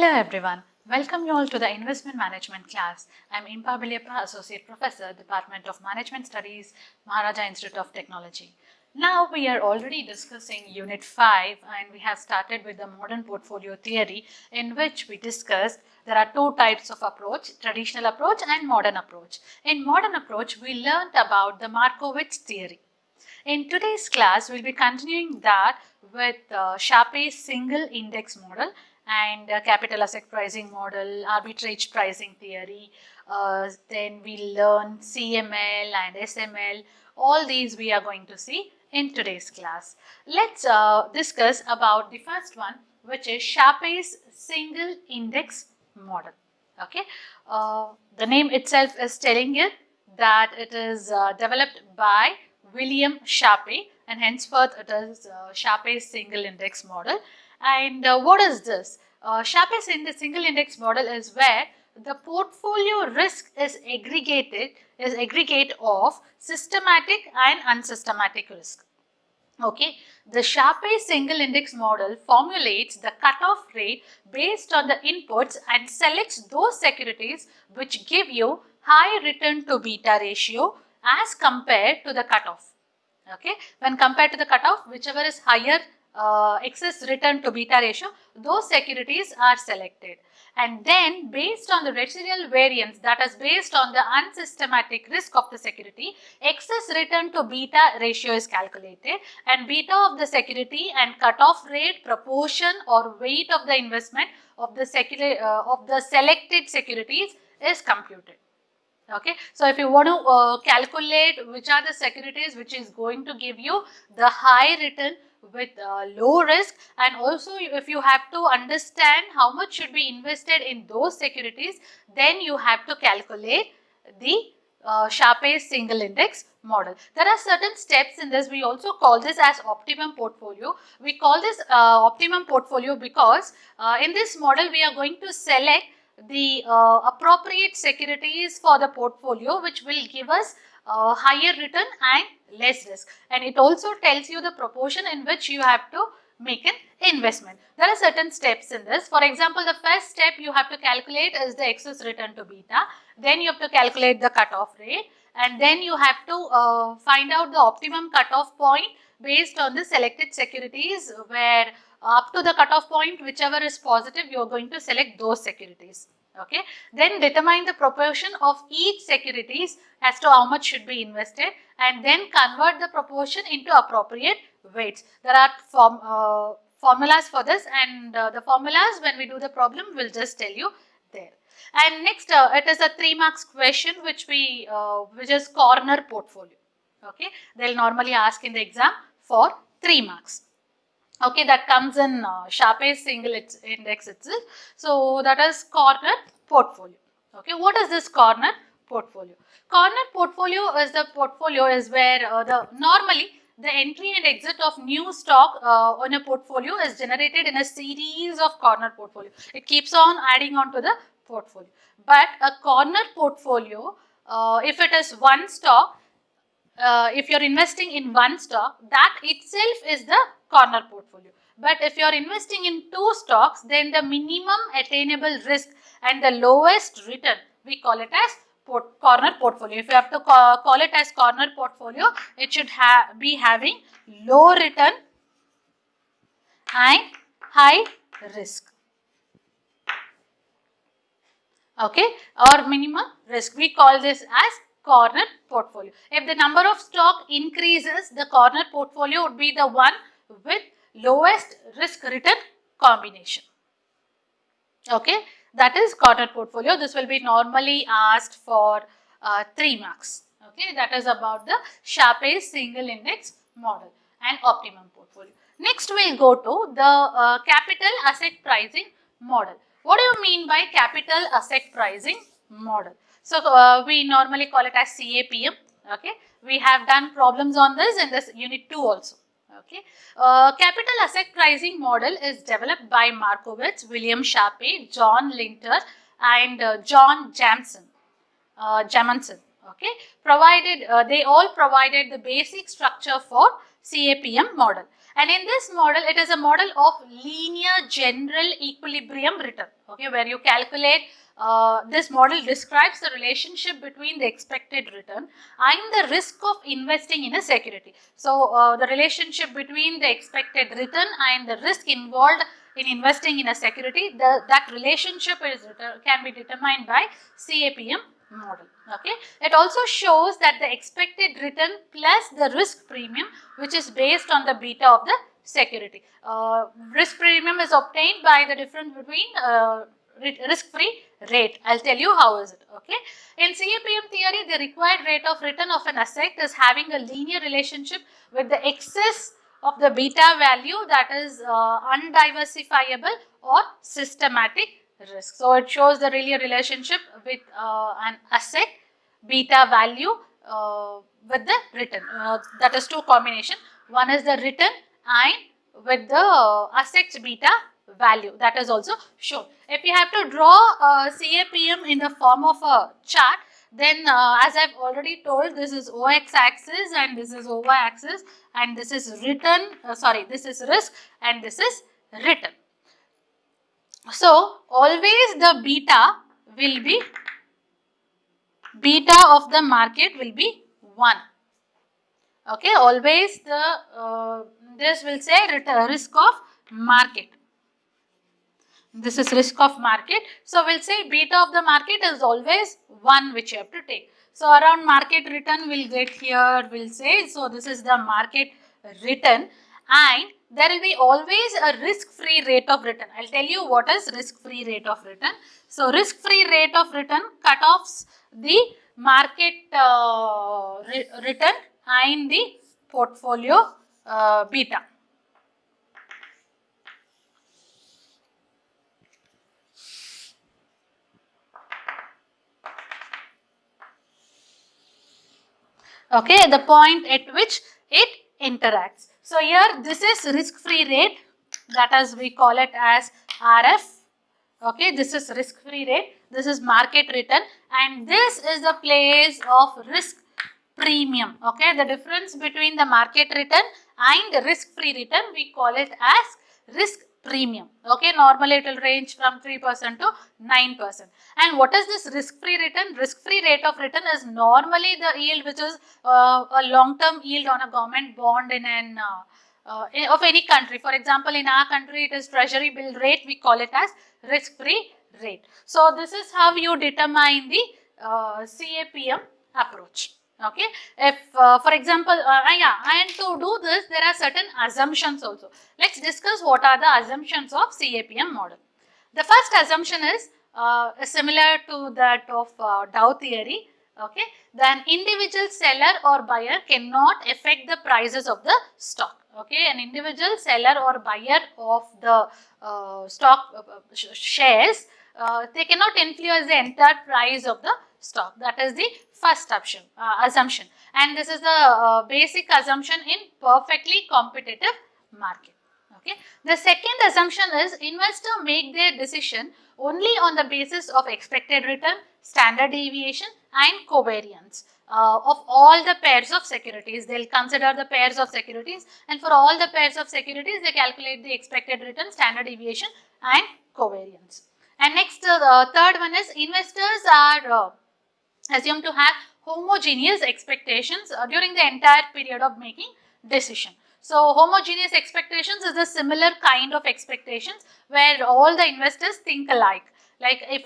Hello everyone, welcome you all to the Investment Management class. I am Impa Biliappa, Associate Professor, Department of Management Studies, Maharaja Institute of Technology. Now we are already discussing Unit 5 and we have started with the modern portfolio theory, in which we discussed there are two types of approach, traditional approach and modern approach. In modern approach, we learned about the Markowitz theory. In today's class, we'll be continuing that with Sharpe's single index model and capital asset pricing model, arbitrage pricing theory. Then we'll learn CML and SML. All these we are going to see in today's class. Let's discuss about the first one, which is Sharpe's single index model. Okay, the name itself is telling you that it is developed by William Sharpe, and henceforth it is Sharpe's single index model. And what is this? Sharpe's single index model is where the portfolio risk is aggregate of systematic and unsystematic risk. Okay, the Sharpe single index model formulates the cutoff rate based on the inputs and selects those securities which give you high return to beta ratio as compared to the cutoff. Okay, when compared to the cutoff, whichever is higher excess return to beta ratio, those securities are selected. And then based on the residual variance, that is based on the unsystematic risk of the security, excess return to beta ratio is calculated, and beta of the security and cutoff rate, proportion or weight of the investment of the selected securities is computed. Okay, so if you want to calculate which are the securities which is going to give you the high return with low risk, and also if you have to understand how much should be invested in those securities, then you have to calculate the Sharpe's single index model. There are certain steps in this. We also call this as optimum portfolio. We call this optimum portfolio because in this model we are going to select the appropriate securities for the portfolio, which will give us higher return and less risk. And it also tells you the proportion in which you have to make an investment. There are certain steps in this. For example, the first step you have to calculate is the excess return to beta. Then you have to calculate the cutoff rate, and then you have to find out the optimum cutoff point based on the selected securities, where up to the cutoff point, whichever is positive, you are going to select those securities. Okay, then determine the proportion of each securities as to how much should be invested, and then convert the proportion into appropriate weights. There are formulas for this, and the formulas, when we do the problem, will just tell you there. And next, it is a 3 marks question which is corner portfolio. Okay, they'll normally ask in the exam for 3 marks. Okay, that comes in Sharpe's single index itself. So that is corner portfolio. Okay, what is this corner portfolio? Corner portfolio is where normally the entry and exit of new stock on a portfolio is generated in a series of corner portfolio. It keeps on adding on to the portfolio. But a corner portfolio, if it is one stock, if you are investing in one stock, that itself is the corner portfolio. But if you are investing in 2 stocks, then the minimum attainable risk and the lowest return, we call it as corner portfolio. If you have to call it as corner portfolio, it should be having low return and high risk. Okay, or minimum risk, we call this as corner portfolio. If the number of stock increases, the corner portfolio would be the one with lowest risk return combination. Okay, that is corner portfolio. This will be normally asked for 3 marks. Okay, that is about the Sharpe's single index model and optimum portfolio. Next, we'll go to the capital asset pricing model. What do you mean by capital asset pricing model? So, we normally call it as CAPM. Okay, we have done problems on this in this unit 2 also. Okay, capital asset pricing model is developed by Markowitz, William Sharpe, John Linter, and John Jamison. Okay, they all provided the basic structure for CAPM model. And in this model, it is a model of linear general equilibrium return, okay, where you calculate, this model describes the relationship between the expected return and the risk of investing in a security. So, the relationship between the expected return and the risk involved in investing in a security, that relationship can be determined by CAPM model. Okay, it also shows that the expected return plus the risk premium, which is based on the beta of the security. Risk premium is obtained by the difference between risk-free rate. I'll tell you how is it. Okay, in CAPM theory, the required rate of return of an asset is having a linear relationship with the excess of the beta value, that is undiversifiable or systematic risk. So, it shows the linear relationship with an asset beta value with the return. That is two combination. One is the return and with the asset's beta value, that is also shown. If you have to draw CAPM in the form of a chart, then as I've already told, this is OX axis and this is OY axis, and this is return, this is risk and this is return. So, always the beta will be, beta of the market will be 1. Okay, always the this will say risk of market. This is risk of market. So, we'll say beta of the market is always 1, which you have to take. So, around market return we'll get here, we'll say, so this is the market return, and there will be always a risk-free rate of return. I'll tell you what is risk-free rate of return. So, risk-free rate of return cutoffs the market return and the portfolio beta. Okay, the point at which it interacts. So, here this is risk-free rate, that is we call it as RF. Okay, this is risk-free rate, this is market return, and this is the place of risk premium. Okay, the difference between the market return and the risk-free return, we call it as risk premium. Okay, normally it will range from 3% to 9%. And what is this risk-free return? Risk-free rate of return is normally the yield which is a long-term yield on a government bond in an of any country. For example, in our country it is treasury bill rate, we call it as risk-free rate. So, this is how you determine the CAPM approach. Okay, if for example, and to do this there are certain assumptions also. Let's discuss what are the assumptions of CAPM model. The first assumption is similar to that of Dow theory. Okay, then individual seller or buyer cannot affect the prices of the stock. Okay, an individual seller or buyer of the stock shares, they cannot influence the entire price of the stock. That is the first assumption, and this is the basic assumption in perfectly competitive market. Okay. The second assumption is investor make their decision only on the basis of expected return, standard deviation and covariance of all the pairs of securities. They will consider the pairs of securities, and for all the pairs of securities they calculate the expected return, standard deviation and covariance. And next, the third one is investors are assumed to have homogeneous expectations during the entire period of making decision. So, homogeneous expectations is a similar kind of expectations where all the investors think alike. Like if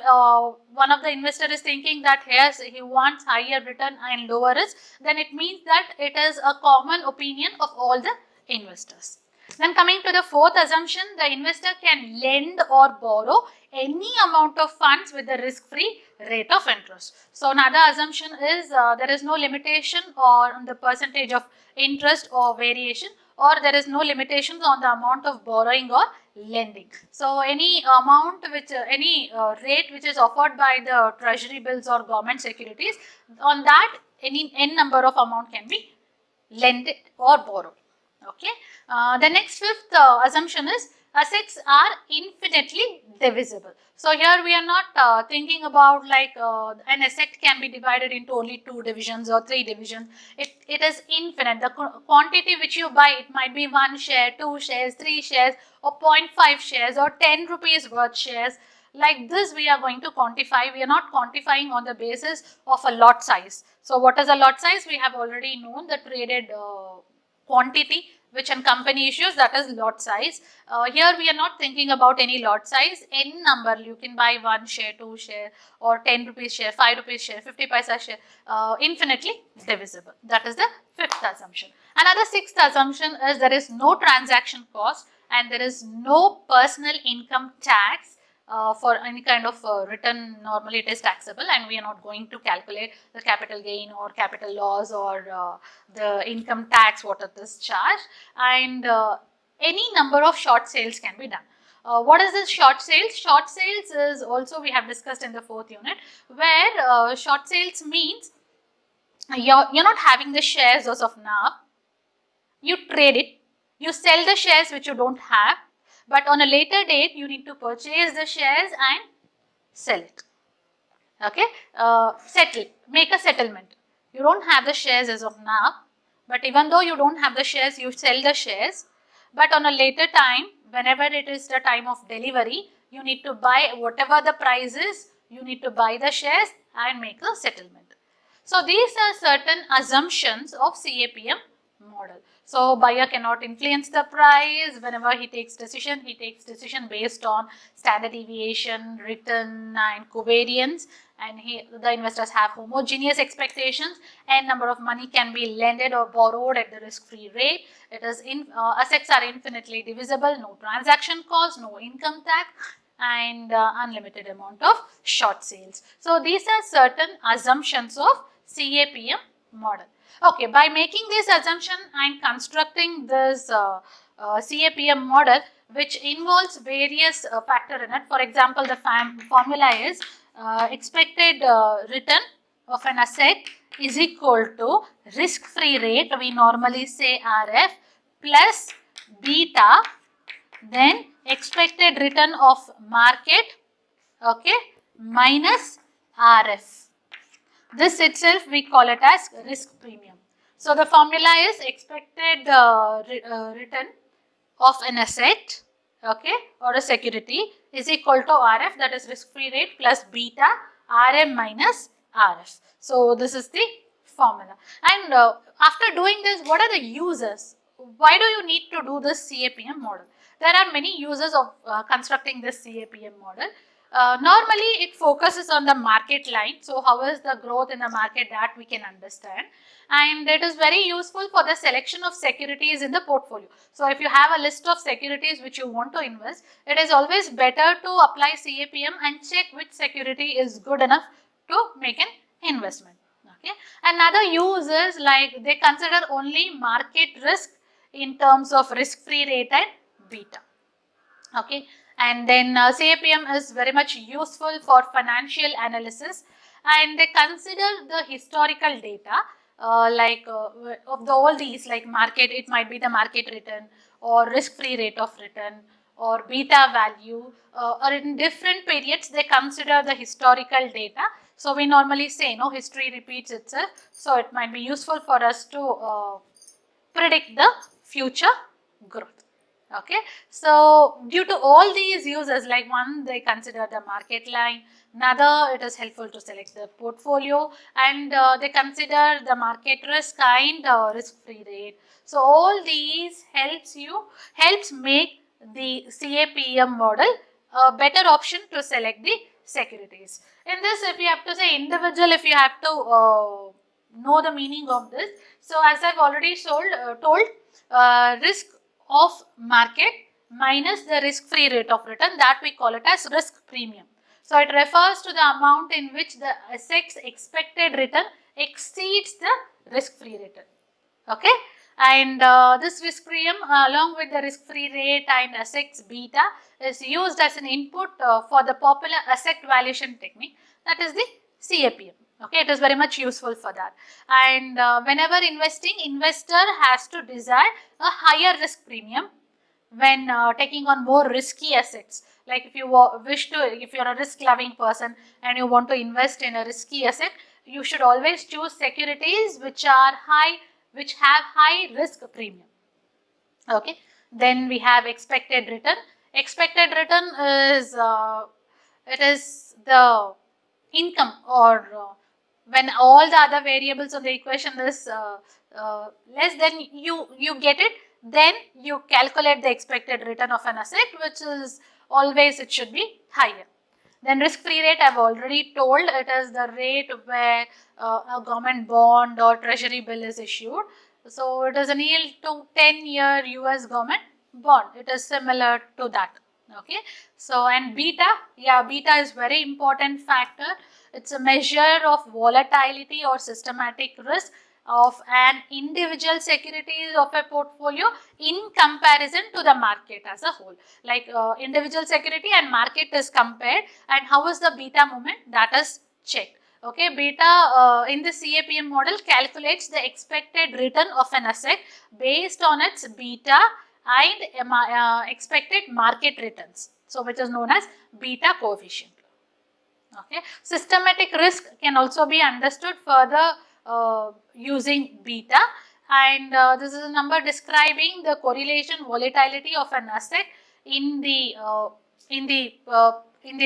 one of the investor is thinking that yes, he wants higher return and lower risk, then it means that it is a common opinion of all the investors. Then coming to the fourth assumption, the investor can lend or borrow any amount of funds with the risk-free rate of interest. So, another assumption is there is no limitation on the percentage of interest or variation, or there is no limitations on the amount of borrowing or lending. So, any amount which any rate which is offered by the treasury bills or government securities, on that any n number of amount can be lended or borrowed. Okay. The next fifth assumption is assets are infinitely divisible. So here we are not thinking about like an asset can be divided into only 2 divisions or 3 divisions. It is infinite. The quantity which you buy, it might be 1 share, 2 shares, 3 shares, or 0.5 shares, or 10 rupees worth shares. Like this we are going to quantify. We are not quantifying on the basis of a lot size. So what is a lot size? We have already known the traded quantity which a company issues, that is lot size. Here we are not thinking about any lot size. Any number, you can buy 1 share, 2 share, or 10 rupees share, 5 rupees share, 50 paisa share, infinitely divisible. That is the 5th assumption. Another 6th assumption is there is no transaction cost and there is no personal income tax. For any kind of return, normally it is taxable, and we are not going to calculate the capital gain or capital loss or the income tax, what is this charge, and any number of short sales can be done. What is this short sales? Short sales is also we have discussed in the 4th unit, where short sales means you're not having the shares as of now, you trade it, you sell the shares which you don't have, but on a later date you need to purchase the shares and sell it. Okay, settle, make a settlement. You don't have the shares as of now, but even though you don't have the shares, you sell the shares, but on a later time, whenever it is the time of delivery, you need to buy whatever the price is, you need to buy the shares and make a settlement. So these are certain assumptions of CAPM model. So buyer cannot influence the price. Whenever he takes decision based on standard deviation, return and covariance, and the investors have homogeneous expectations, and number of money can be lended or borrowed at the risk-free rate. It is assets are infinitely divisible, no transaction cost, no income tax, and unlimited amount of short sales. So these are certain assumptions of CAPM model. Okay, by making this assumption and constructing this CAPM model, which involves various factors in it. For example, the formula is expected return of an asset is equal to risk-free rate, we normally say RF, plus beta, then expected return of market, okay, minus RF. This itself we call it as risk premium. So the formula is expected return of an asset, okay, or a security is equal to RF, that is risk free rate, plus beta RM minus RF. So this is the formula. And after doing this, what are the uses? Why do you need to do this CAPM model? There are many uses of constructing this CAPM model. Normally it focuses on the market line, so how is the growth in the market, that we can understand, and it is very useful for the selection of securities in the portfolio. So if you have a list of securities which you want to invest, it is always better to apply CAPM and check which security is good enough to make an investment. Okay, another use is like they consider only market risk in terms of risk-free rate and beta. Okay, and then CAPM is very much useful for financial analysis, and they consider the historical data of all these, like market, it might be the market return or risk-free rate of return or beta value, or in different periods they consider the historical data. So we normally say no, history repeats itself, so it might be useful for us to predict the future growth. Okay, so due to all these uses, like one, they consider the market line, another, it is helpful to select the portfolio, and they consider the market risk and risk-free rate. So all these helps make the CAPM model a better option to select the securities. In this, if you have to say individual, if you have to know the meaning of this, so as I've already told, risk of market minus the risk-free rate of return, that we call it as risk premium. So it refers to the amount in which the asset's expected return exceeds the risk-free return. Okay, and this risk premium along with the risk-free rate and assets beta is used as an input for the popular asset valuation technique, that is the CAPM. Okay, it is very much useful for that. And whenever investing, investor has to desire a higher risk premium when taking on more risky assets. Like if you if you're a risk-loving person and you want to invest in a risky asset, you should always choose securities which have high risk premium. Okay. Then we have expected return. Expected return is it is the income, or when all the other variables on the equation is less than you get it, then you calculate the expected return of an asset, which is always it should be higher. Then risk-free rate, I've already told, it is the rate where a government bond or treasury bill is issued. So it is a yield to 10-year US government bond. It is similar to that. Okay. So, and beta, yeah, beta is very important factor. It's a measure of volatility or systematic risk of an individual securities of a portfolio in comparison to the market as a whole. Like individual security and market is compared, and how is the beta movement, that is checked. Okay, beta in the CAPM model calculates the expected return of an asset based on its beta and expected market returns. So, which is known as beta coefficient. Okay. Systematic risk can also be understood further using beta, and this is a number describing the correlation volatility of an asset in the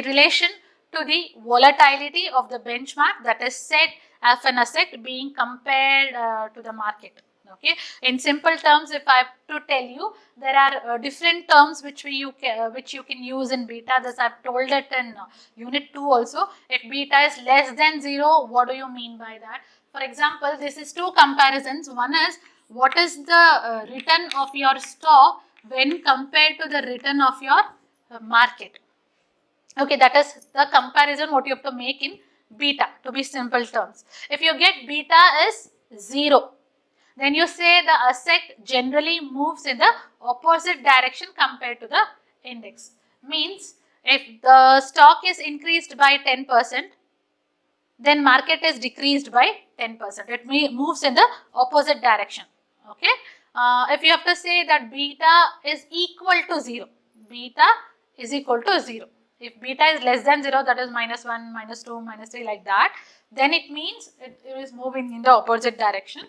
relation to the volatility of the benchmark that is set as an asset being compared to the market. Okay. In simple terms, if I have to tell you, there are different terms which you can use in beta. This I have told it in unit 2 also. If beta is less than 0, what do you mean by that? For example, this is two comparisons. One is what is the return of your stock when compared to the return of your market. Okay, that is the comparison what you have to make in beta, to be simple terms. If you get beta is 0, then you say the asset generally moves in the opposite direction compared to the index. Means if the stock is increased by 10%, then market is decreased by 10%. It moves in the opposite direction. Okay. If you have to say that beta is equal to 0, beta is equal to 0. If beta is less than 0, that is -1, -2, -3 like that, then it means it is moving in the opposite direction.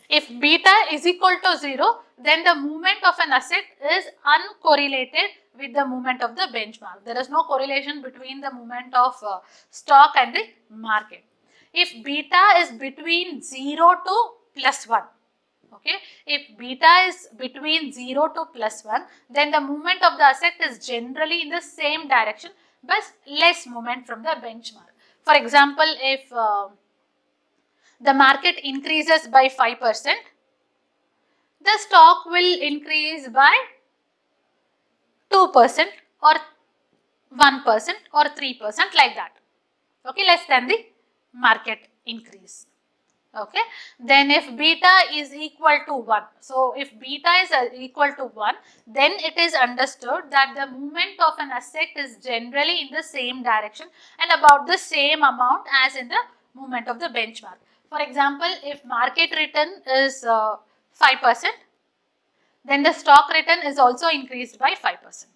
If beta is equal to 0, then the movement of an asset is uncorrelated with the movement of the benchmark. There is no correlation between the movement of stock and the market. If beta is between 0 to +1, okay, if beta is between 0 to +1, then the movement of the asset is generally in the same direction but less movement from the benchmark. For example, if the market increases by 5%, the stock will increase by 2% or 1% or 3% like that. Okay, less than the market increase. Okay, then if beta is equal to 1, so if beta is equal to 1, then it is understood that the movement of an asset is generally in the same direction and about the same amount as in the movement of the benchmark. For example, if market return is 5%, then the stock return is also increased by 5%.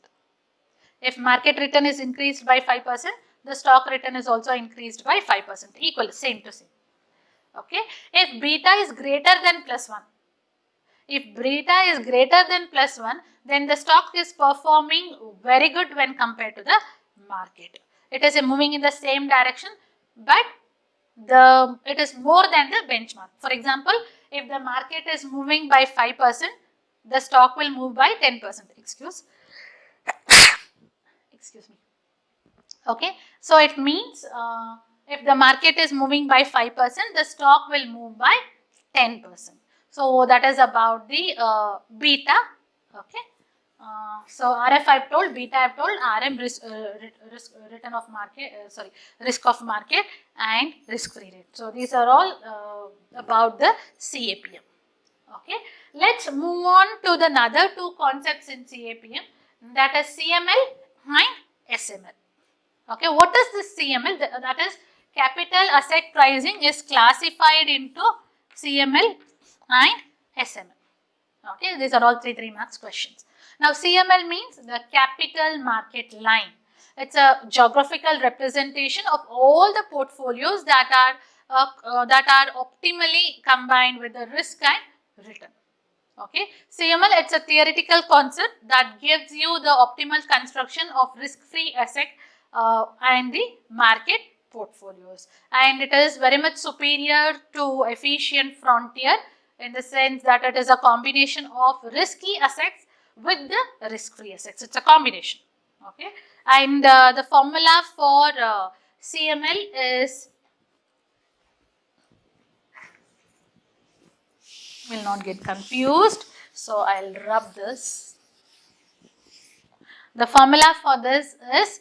If market return is increased by 5%, the stock return is also increased by 5%, equal, same to same. Okay. If beta is greater than +1, if beta is greater than +1, then the stock is performing very good when compared to the market. It is moving in the same direction, but it is more than the benchmark. For example, if the market is moving by 5%, the stock will move by 10%. Excuse me. Okay. So it means if the market is moving by 5%, the stock will move by 10%. So that is about the beta. Okay. So RF I have told, beta I have told, RM risk of market and risk-free rate. So these are all about the CAPM. Okay. Let's move on to the other two concepts in CAPM, that is CML and SML. Okay, what is this CML? That is capital asset pricing is classified into CML and SML. Okay, these are all 3 marks questions. Now CML means the capital market line. It's a geographical representation of all the portfolios that are optimally combined with the risk and return. Okay, CML, it's a theoretical concept that gives you the optimal construction of risk-free asset and the market portfolios, and it is very much superior to efficient frontier in the sense that it is a combination of risky assets with the risk-free assets. It's a combination. Okay, and the formula for CML is, will not get confused, so I'll rub this. The formula for this is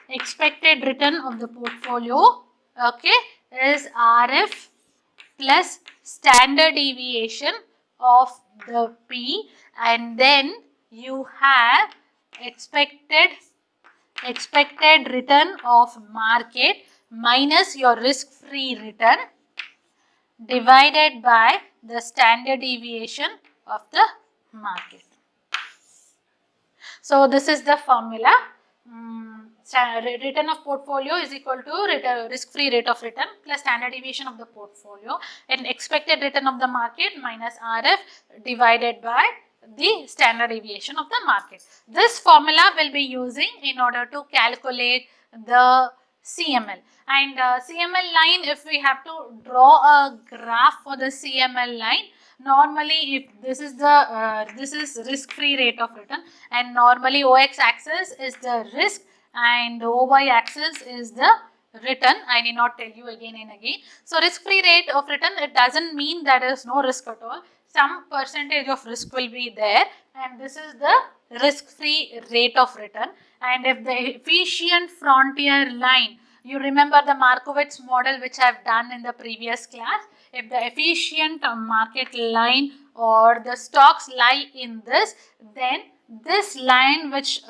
expected return of the portfolio, okay, is RF plus standard deviation of the P, and then you have expected return of market minus your risk-free return divided by the standard deviation of the market. So this is the formula. Return of portfolio is equal to risk-free rate of return plus standard deviation of the portfolio, and expected return of the market minus RF divided by the standard deviation of the market. This formula will be using in order to calculate the CML. And CML line, if we have to draw a graph for the CML line, normally if this is the risk-free rate of return, and normally OX axis is the risk and OY axis is the return. I need not tell you again and again. So risk-free rate of return, it doesn't mean that there is no risk at all. Some percentage of risk will be there, and this is the risk-free rate of return. And if the efficient frontier line, you remember the Markowitz model which I have done in the previous class, if the efficient market line or the stocks lie in this, then this line which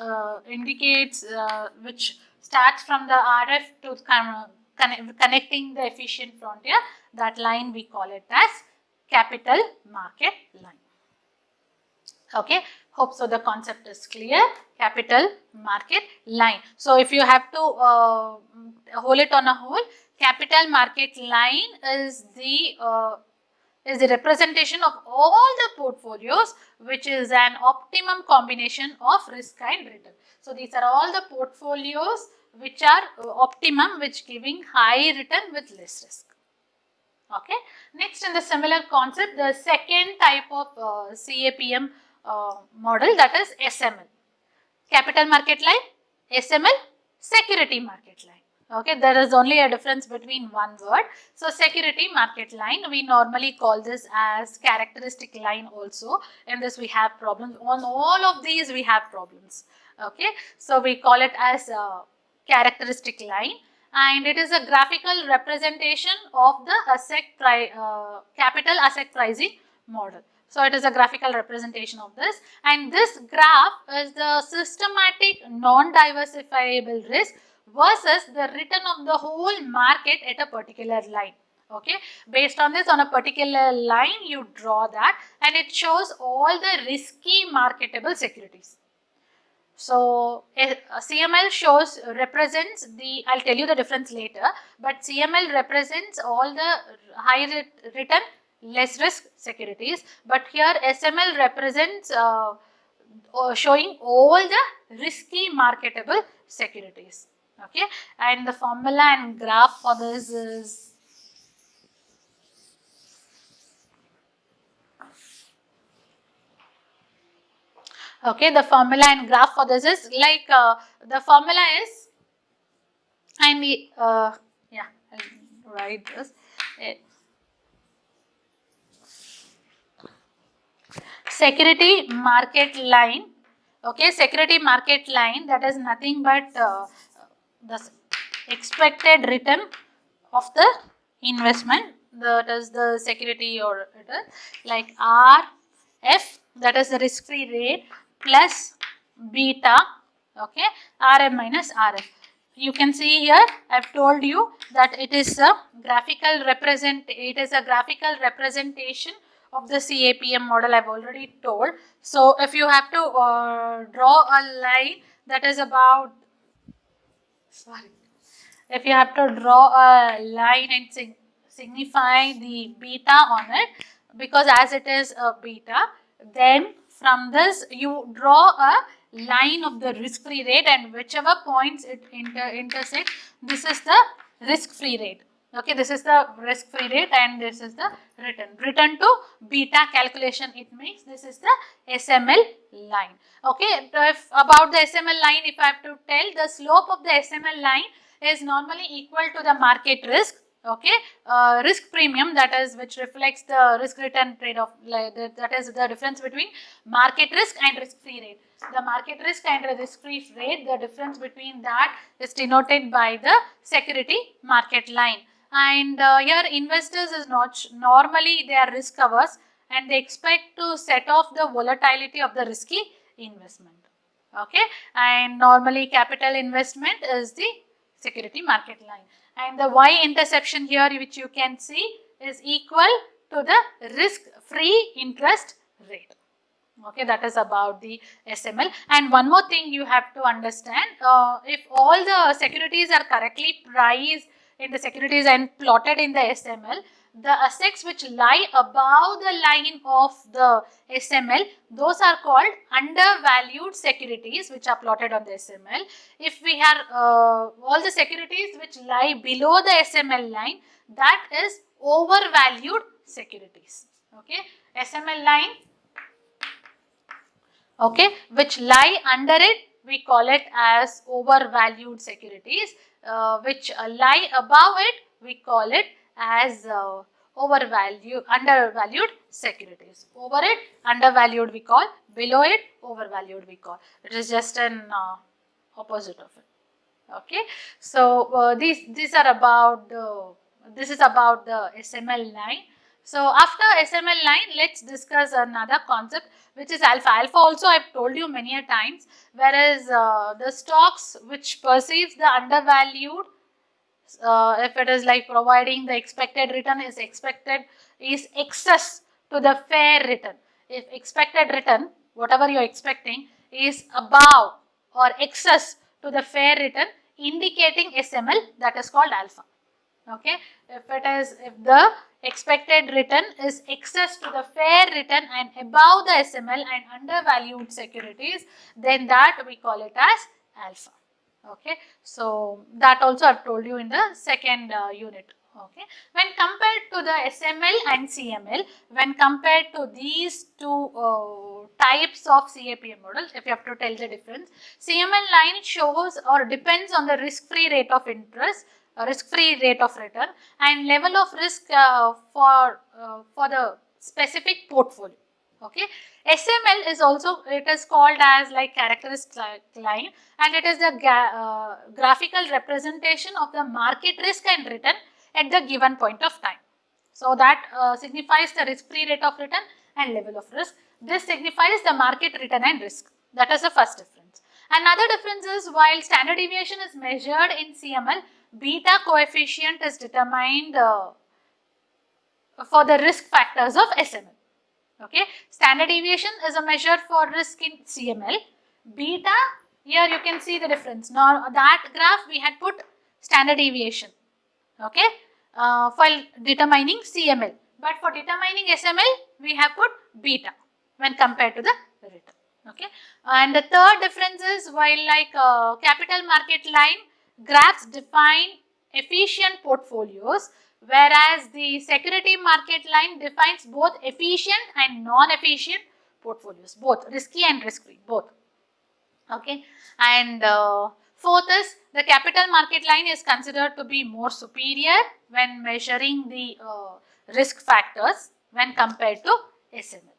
indicates, which starts from the RF to connecting the efficient frontier, that line we call it as capital market line. Okay, hope so the concept is clear. Capital market line. So if you have to hold it on a whole, capital market line is the representation of all the portfolios which is an optimum combination of risk and return. So these are all the portfolios which are optimum, which giving high return with less risk. Okay. Next, in the similar concept, the second type of CAPM model, that is SML. Capital market line, SML, security market line. Okay, there is only a difference between one word. So security market line, we normally call this as characteristic line also. In this we have problems. On all of these we have problems. Okay, so we call it as a characteristic line, and it is a graphical representation of the capital asset pricing model. So it is a graphical representation of this, and this graph is the systematic non-diversifiable risk versus the return of the whole market at a particular line. Okay, based on this, on a particular line you draw that, and it shows all the risky marketable securities. So CML represents the, I'll tell you the difference later, but CML represents all the high return, less risk securities, but here SML represents showing all the risky marketable securities. Okay, and the formula and graph for this is, okay, the formula and graph for this is like the formula is, and yeah, I'll write this. Security market line. Okay, security market line, that is nothing but the expected return of the investment, that is the security or return, like RF, that is the risk-free rate, plus beta, okay, RM minus RF. You can see here, I have told you that it is a graphical representation of the CAPM model I've already told. So if you have to draw a line that is about, if you have to draw a line and signify the beta on it, because as it is a beta, then from this you draw a line of the risk-free rate, and whichever points it intersect, this is the risk-free rate. Okay, this is the risk-free rate and this is the return to beta calculation it makes. This is the SML line. Okay, if about the SML line, if I have to tell, the slope of the SML line is normally equal to the market risk. Okay, risk premium, that is which reflects the risk return trade-off, that is the difference between market risk and risk-free rate. The market risk and the risk-free rate, the difference between that is denoted by the security market line. And here investors is not normally they are risk averse and they expect to set off the volatility of the risky investment. Okay, and normally capital investment is the security market line, and the Y interception here which you can see is equal to the risk free interest rate. Okay, that is about the SML. And one more thing you have to understand, if all the securities are correctly priced in the securities and plotted in the SML, the assets which lie above the line of the SML, those are called undervalued securities which are plotted on the SML. If we have all the securities which lie below the SML line, that is overvalued securities. Okay, SML line, okay, which lie under it, we call it as overvalued securities. Which lie above it, we call it as undervalued securities. Over it, undervalued we call, below it, overvalued we call. It is just an opposite of it. Okay, so these are about this is about the SML line. So after SML line, let's discuss another concept which is alpha. Alpha also I've told you many a times, whereas the stocks which perceives the undervalued, if it is like providing the expected return is excess to the fair return. If expected return, whatever you are expecting, is above or excess to the fair return, indicating SML, that is called alpha. Okay, if the expected return is excess to the fair return and above the SML and undervalued securities, then that we call it as alpha. Okay, so that also I've told you in the second unit. Okay, when compared to the SML and CML, when compared to these two types of CAPM model, if you have to tell the difference, CML line shows or depends on the risk-free rate of interest, risk-free rate of return, and level of risk for the specific portfolio. Okay, SML is also, it is called as like characteristic line, and it is the graphical representation of the market risk and return at the given point of time. So that signifies the risk-free rate of return and level of risk. This signifies the market return and risk. That is the first difference. Another difference is, while standard deviation is measured in CML, beta coefficient is determined for the risk factors of SML. Okay, standard deviation is a measure for risk in CML. Beta, here you can see the difference. Now that graph we had put standard deviation, okay, for determining CML, but for determining SML we have put beta when compared to the return. Okay, and the third difference is, while like capital market line graphs define efficient portfolios, whereas the security market line defines both efficient and non-efficient portfolios, both risky and risk-free, both. Okay, and fourth is, the capital market line is considered to be more superior when measuring the risk factors when compared to SML.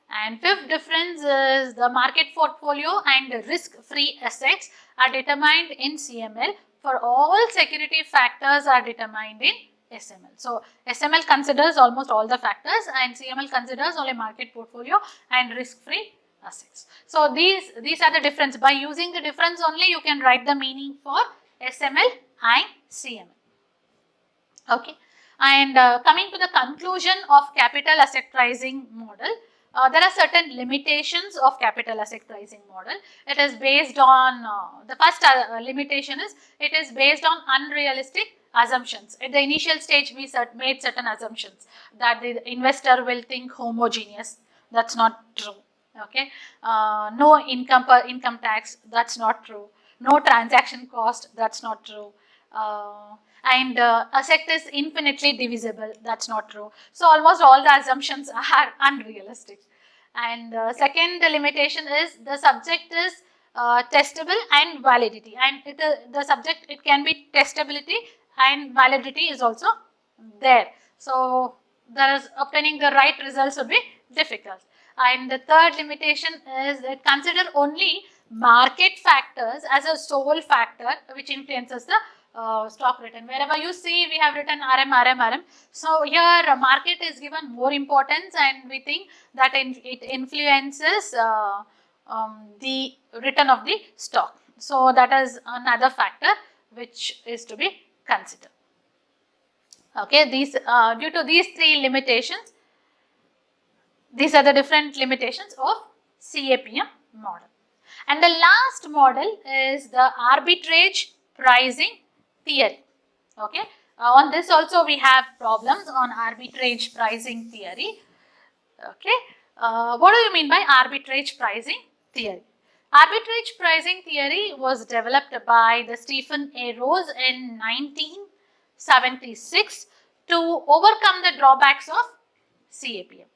And fifth difference is, the market portfolio and risk-free assets are determined in CML. For all security factors are determined in SML. So SML considers almost all the factors and CML considers only market portfolio and risk-free assets. So these are the difference. By using the difference only, you can write the meaning for SML and CML. Okay. And coming to the conclusion of capital asset pricing model, there are certain limitations of capital asset pricing model. It is based on, the first limitation is, it is based on unrealistic assumptions. At the initial stage, we made certain assumptions that the investor will think homogeneous. That's not true. Okay, no income tax. That's not true. No transaction cost. That's not true. And asset is infinitely divisible. That's not true. So almost all the assumptions are unrealistic. And second limitation is the subject is testable and validity. And the subject, it can be testability and validity is also there. So there is obtaining the right results would be difficult. And the third limitation is that consider only market factors as a sole factor which influences the stock return. Wherever you see, we have written RM. So here market is given more importance, and we think that it influences the return of the stock. So that is another factor which is to be considered. Okay, these due to these three limitations, these are the different limitations of CAPM model. And the last model is the arbitrage pricing theory. Okay, on this also we have problems on arbitrage pricing theory. Okay, what do you mean by arbitrage pricing theory? Arbitrage pricing theory was developed by the Stephen A. Rose in 1976 to overcome the drawbacks of CAPM.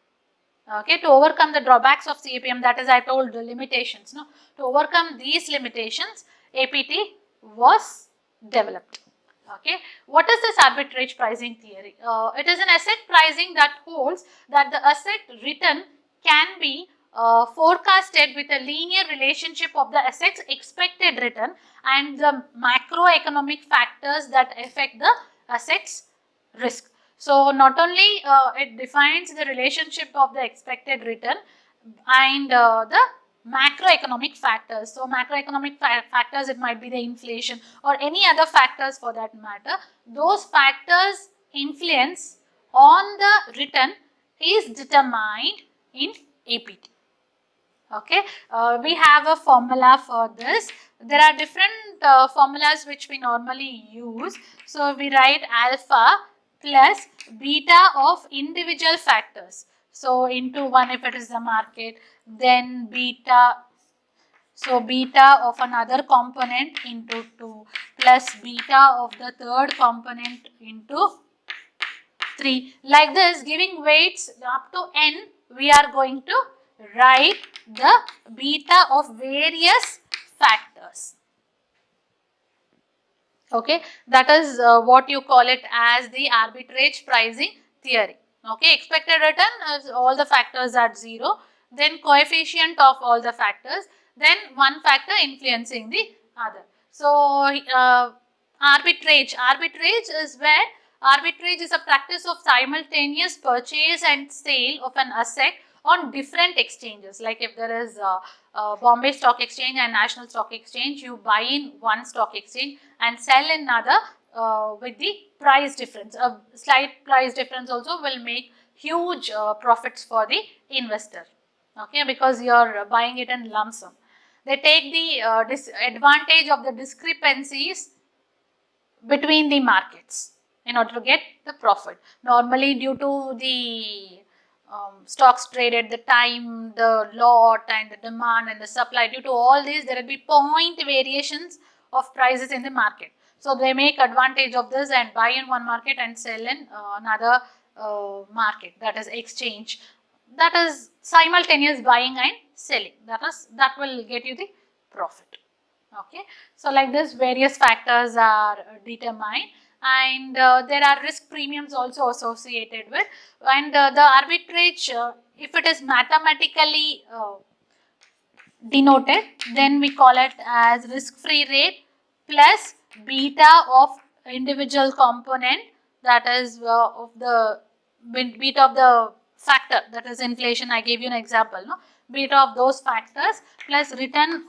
Okay, to overcome the drawbacks of CAPM, that is, I told the limitations. No, to overcome these limitations, APT was developed. Okay, what is this arbitrage pricing theory? It is an asset pricing that holds that the asset return can be forecasted with a linear relationship of the asset's expected return and the macroeconomic factors that affect the asset's risk. So not only it defines the relationship of the expected return and the macroeconomic factors. So macroeconomic factors, it might be the inflation or any other factors for that matter. Those factors influence on the return is determined in APT. Okay, we have a formula for this. There are different formulas which we normally use. So we write alpha plus beta of individual factors. So into 1 if it is the market, then beta, so beta of another component into 2 plus beta of the third component into 3. Like this, giving weights up to n, we are going to write the beta of various factors. Okay, that is what you call it as the arbitrage pricing theory. Okay, expected return is all the factors at 0, then coefficient of all the factors, then one factor influencing the other. So arbitrage is where arbitrage is a practice of simultaneous purchase and sale of an asset on different exchanges. Like if there is Bombay Stock Exchange and National Stock Exchange, you buy in one stock exchange and sell in another with the price difference. A slight price difference also will make huge profits for the investor. Okay, because you are buying it in lump sum. They take the advantage of the discrepancies between the markets in order to get the profit. Normally due to the stocks traded, the time, the lot and the demand and the supply, due to all these there will be point variations of prices in the market. So they make advantage of this and buy in one market and sell in another market, that is exchange. That is simultaneous buying and selling. That will get you the profit. Okay, so like this various factors are determined, and there are risk premiums also associated with, and the arbitrage, if it is mathematically denoted, then we call it as risk-free rate plus beta of individual component, that is of the beta of the factor, that is inflation. I gave you an example, no? Beta of those factors plus return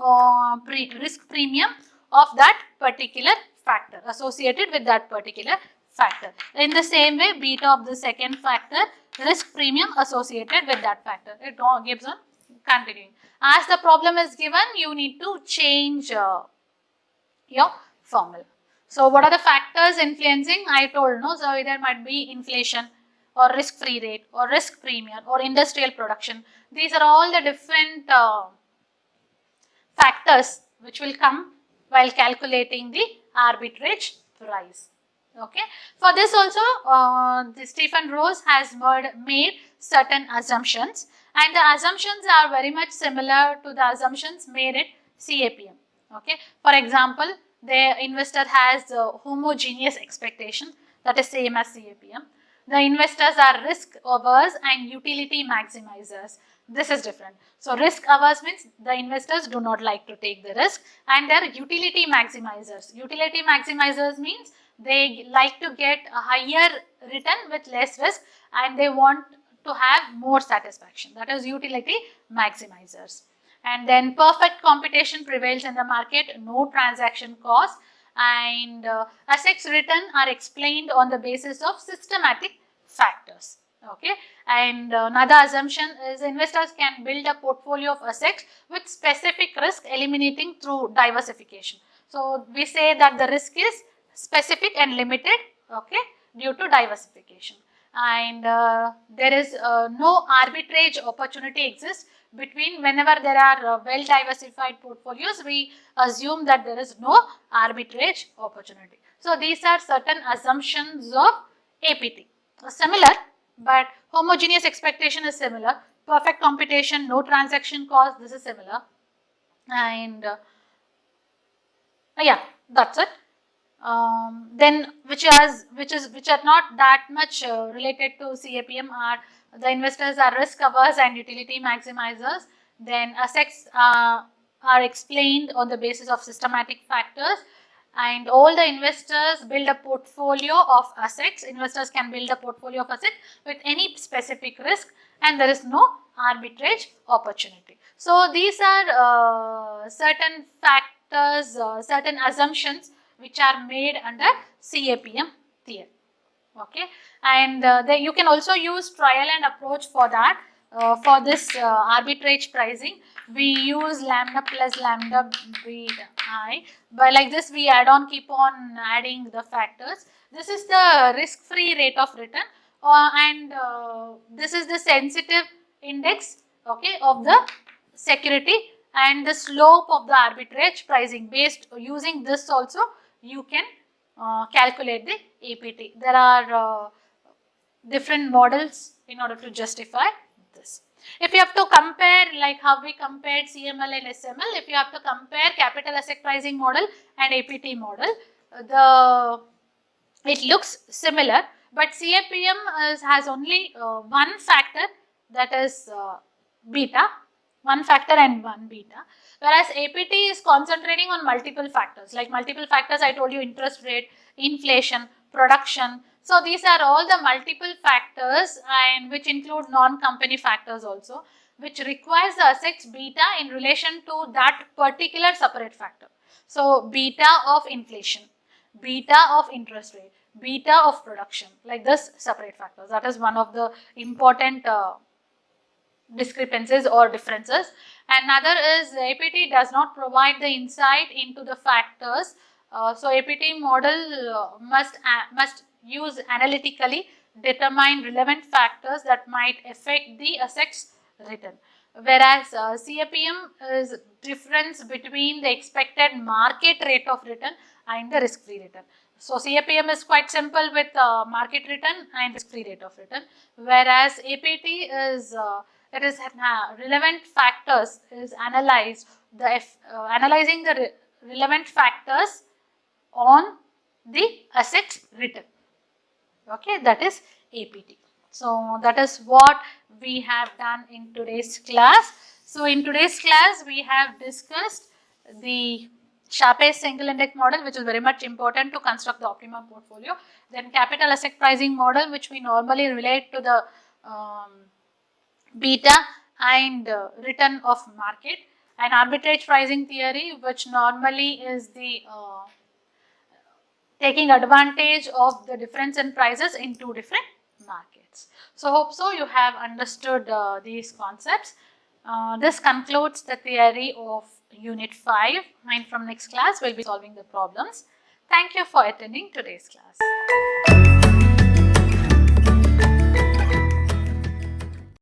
risk premium of that particular factor associated with that particular factor. In the same way, beta of the second factor, risk premium associated with that factor. It all gives on continuing. As the problem is given, you need to change your formula. So what are the factors influencing? I told, no, so either might be inflation or risk-free rate or risk premium or industrial production. These are all the different factors which will come while calculating the arbitrage price. Okay. For this also, Stephen Rose has made certain assumptions, and the assumptions are very much similar to the assumptions made at CAPM. Okay. For example, the investor has homogeneous expectation, that is same as CAPM. The investors are risk averse and utility maximizers. This is different. So risk averse means the investors do not like to take the risk, and they are utility maximizers. Utility maximizers means they like to get a higher return with less risk, and they want to have more satisfaction. That is utility maximizers. And then perfect competition prevails in the market, no transaction cost, and assets return are explained on the basis of systematic factors. Okay, and another assumption is investors can build a portfolio of assets with specific risk eliminating through diversification. So we say that the risk is specific and limited, okay, due to diversification, and there is no arbitrage opportunity exists between. Whenever there are well diversified portfolios, we assume that there is no arbitrage opportunity. So these are certain assumptions of APT. Similar, but homogeneous expectation is similar. Perfect computation, no transaction cost, this is similar. And yeah, that's it. Then which are not that much related to CAPM are the investors are risk averse and utility maximizers. Then assets are explained on the basis of systematic factors, and all the investors build a portfolio of assets. Investors can build a portfolio of assets with any specific risk, and there is no arbitrage opportunity. So these are certain factors, certain assumptions which are made under CAPM theory. Okay, and then you can also use trial and approach for that. For this arbitrage pricing, we use lambda plus lambda beta I. By like this, we keep on adding the factors. This is the risk-free rate of return, and this is the sensitive index, okay, of the security, and the slope of the arbitrage pricing. Based using this also, you can calculate the APT. There are different models in order to justify this. If you have to compare, like how we compared CML and SML, if you have to compare capital asset pricing model and APT model, it looks similar, but CAPM has only one factor, that is beta, one factor and one beta, whereas APT is concentrating on multiple factors. Like multiple factors, I told you, interest rate, inflation, production. So these are all the multiple factors, and which include non-company factors also, which requires the assets beta in relation to that particular separate factor. So beta of inflation, beta of interest rate, beta of production, like this separate factors. That is one of the important discrepancies or differences. Another is APT does not provide the insight into the factors. So APT model must use analytically determine relevant factors that might affect the assets return. Whereas CAPM is difference between the expected market rate of return and the risk-free return. So CAPM is quite simple with market return and risk-free rate of return, whereas APT is relevant factors is analyzed, analyzing the relevant factors on the asset return. Okay, that is APT. So that is what we have done in today's class. So in today's class, we have discussed the Sharpe's single index model, which is very much important to construct the optimum portfolio. Then capital asset pricing model, which we normally relate to the beta and return of market, and arbitrage pricing theory, which normally is the taking advantage of the difference in prices in two different markets. So hope so you have understood these concepts. This concludes the theory of Unit 5, and from next class we'll be solving the problems. Thank you for attending today's class.